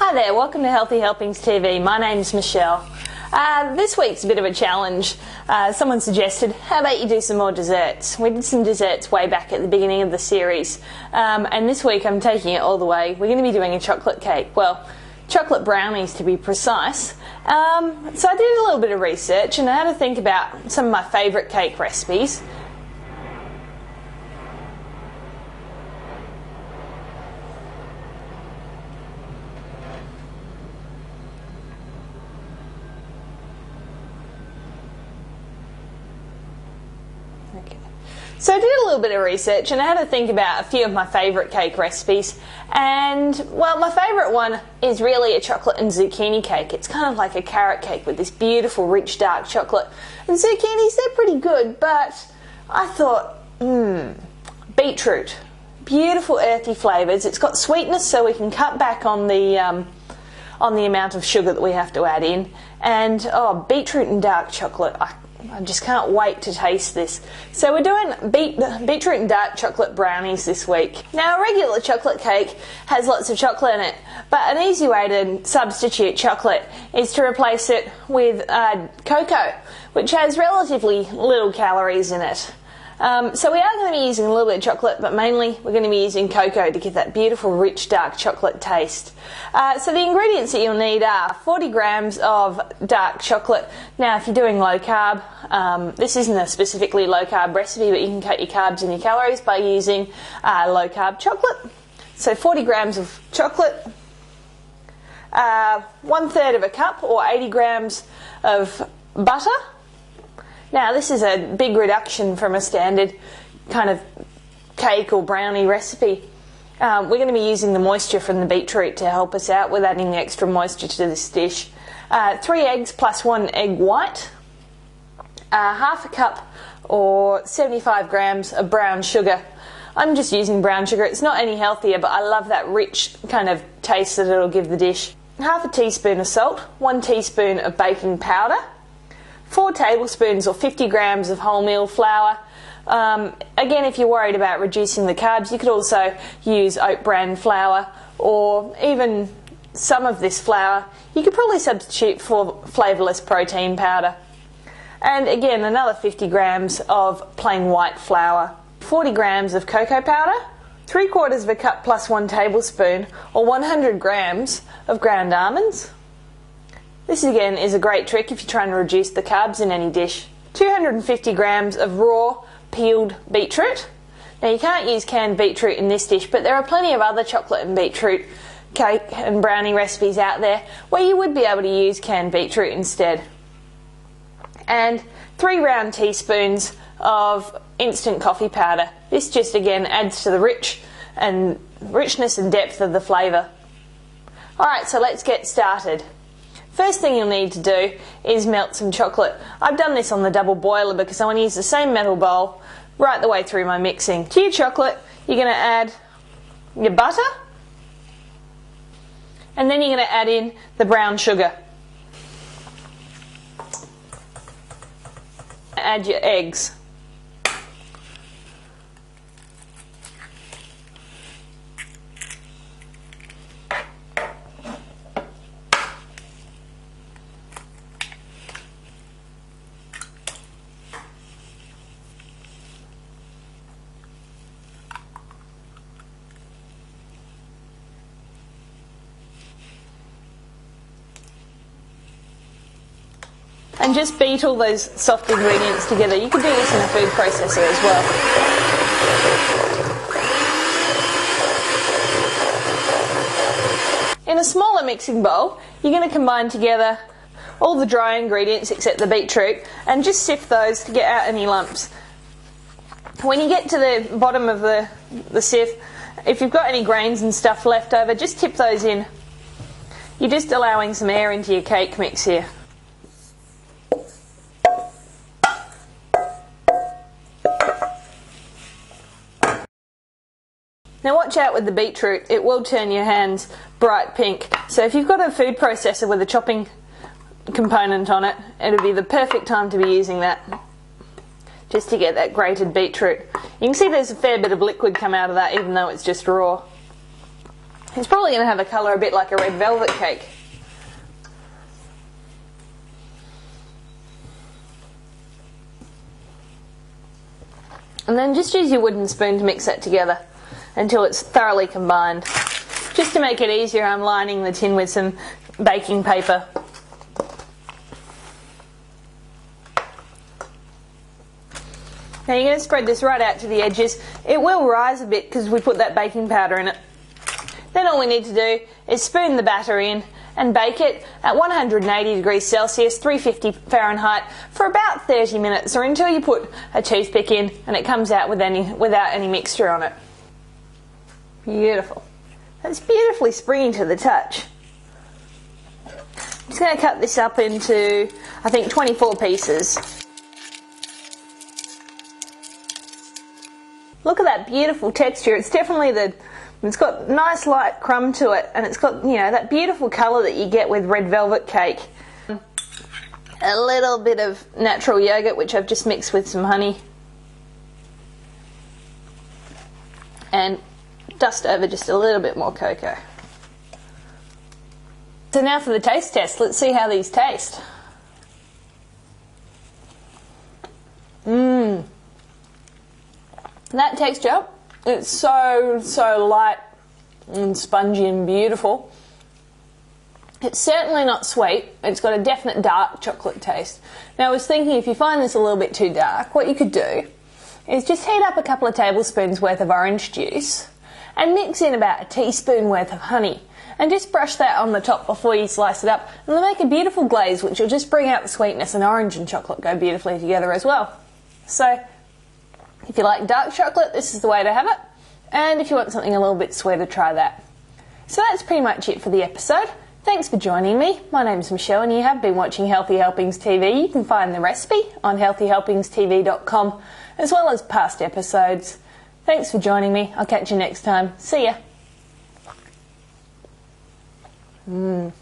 Hi there, welcome to Healthy Helpings TV. My name's Michelle. This week's a bit of a challenge. Someone suggested, how about you do some more desserts? We did some desserts way back at the beginning of the series, and this week I'm taking it all the way. We're going to be doing a chocolate cake. Well, chocolate brownies to be precise. So I did a little bit of research and I had to think about some of my favourite cake recipes. So I did a little bit of research and I had to think about a few of my favourite cake recipes, and well, my favourite one is really a chocolate and zucchini cake. It's kind of like a carrot cake with this beautiful rich dark chocolate, and zucchinis, they're pretty good, but I thought, beetroot, beautiful earthy flavours. It's got sweetness so we can cut back on the amount of sugar that we have to add in, and beetroot and dark chocolate, I just can't wait to taste this. So we're doing beetroot and dark chocolate brownies this week. Now, a regular chocolate cake has lots of chocolate in it, but an easy way to substitute chocolate is to replace it with cocoa, which has relatively little calories in it. So we are going to be using a little bit of chocolate, but mainly we're going to be using cocoa to give that beautiful rich dark chocolate taste. So the ingredients that you'll need are 40 grams of dark chocolate. Now if you're doing low carb, this isn't a specifically low carb recipe, but you can cut your carbs and your calories by using low carb chocolate. So 40 grams of chocolate, 1/3 of a cup or 80 grams of butter. Now this is a big reduction from a standard kind of cake or brownie recipe. We're going to be using the moisture from the beetroot to help us out with adding the extra moisture to this dish. 3 eggs plus 1 egg white, half a cup or 75 grams of brown sugar. I'm just using brown sugar. It's not any healthier, but I love that rich kind of taste that it'll give the dish. Half a teaspoon of salt, 1 teaspoon of baking powder, 4 tablespoons or 50 grams of wholemeal flour. Again, if you're worried about reducing the carbs, you could also use oat bran flour, or even some of this flour you could probably substitute for flavourless protein powder. And again, another 50 grams of plain white flour, 40 grams of cocoa powder, 3/4 of a cup plus 1 tablespoon or 100 grams of ground almonds. This again is a great trick if you're trying to reduce the carbs in any dish. 250 grams of raw peeled beetroot. Now you can't use canned beetroot in this dish, but there are plenty of other chocolate and beetroot cake and brownie recipes out there where you would be able to use canned beetroot instead. And 3 round teaspoons of instant coffee powder. This just again adds to the richness and depth of the flavour. Alright, so let's get started. First thing you'll need to do is melt some chocolate. I've done this on the double boiler because I want to use the same metal bowl right the way through my mixing. To your chocolate, you're going to add your butter, and then you're going to add in the brown sugar. Add your eggs. And just beat all those soft ingredients together. You can do this in a food processor as well. In a smaller mixing bowl, you're going to combine together all the dry ingredients except the beetroot and just sift those to get out any lumps. When you get to the bottom of the sieve, if you've got any grains and stuff left over, just tip those in. You're just allowing some air into your cake mix here. Now watch out with the beetroot, it will turn your hands bright pink. So if you've got a food processor with a chopping component on it, it'll be the perfect time to be using that, just to get that grated beetroot. You can see there's a fair bit of liquid come out of that even though it's just raw. It's probably going to have a colour a bit like a red velvet cake. And then just use your wooden spoon to mix that together until it's thoroughly combined. Just to make it easier, I'm lining the tin with some baking paper. Now you're going to spread this right out to the edges. It will rise a bit because we put that baking powder in it. Then all we need to do is spoon the batter in and bake it at 180 degrees Celsius, 350 Fahrenheit for about 30 minutes, or until you put a toothpick in and it comes out without any mixture on it. Beautiful. That's beautifully springy to the touch. I'm just going to cut this up into, I think, 24 pieces. Look at that beautiful texture. It's definitely it's got nice light crumb to it, and it's got, you know, that beautiful colour that you get with red velvet cake. A little bit of natural yogurt, which I've just mixed with some honey. And dust over just a little bit more cocoa. So now for the taste test. Let's see how these taste. That texture, it's so light and spongy and beautiful. It's certainly not sweet. It's got a definite dark chocolate taste. Now I was thinking, if you find this a little bit too dark, what you could do is just heat up a couple of tablespoons worth of orange juice and mix in about a teaspoon worth of honey, and just brush that on the top before you slice it up, and they'll make a beautiful glaze which will just bring out the sweetness, and orange and chocolate go beautifully together as well. So if you like dark chocolate, this is the way to have it, and if you want something a little bit sweeter, try that. So that's pretty much it for the episode. Thanks for joining me. My name's Michelle and you have been watching Healthy Helpings TV. You can find the recipe on healthyhelpingstv.com as well as past episodes. Thanks for joining me. I'll catch you next time. See ya.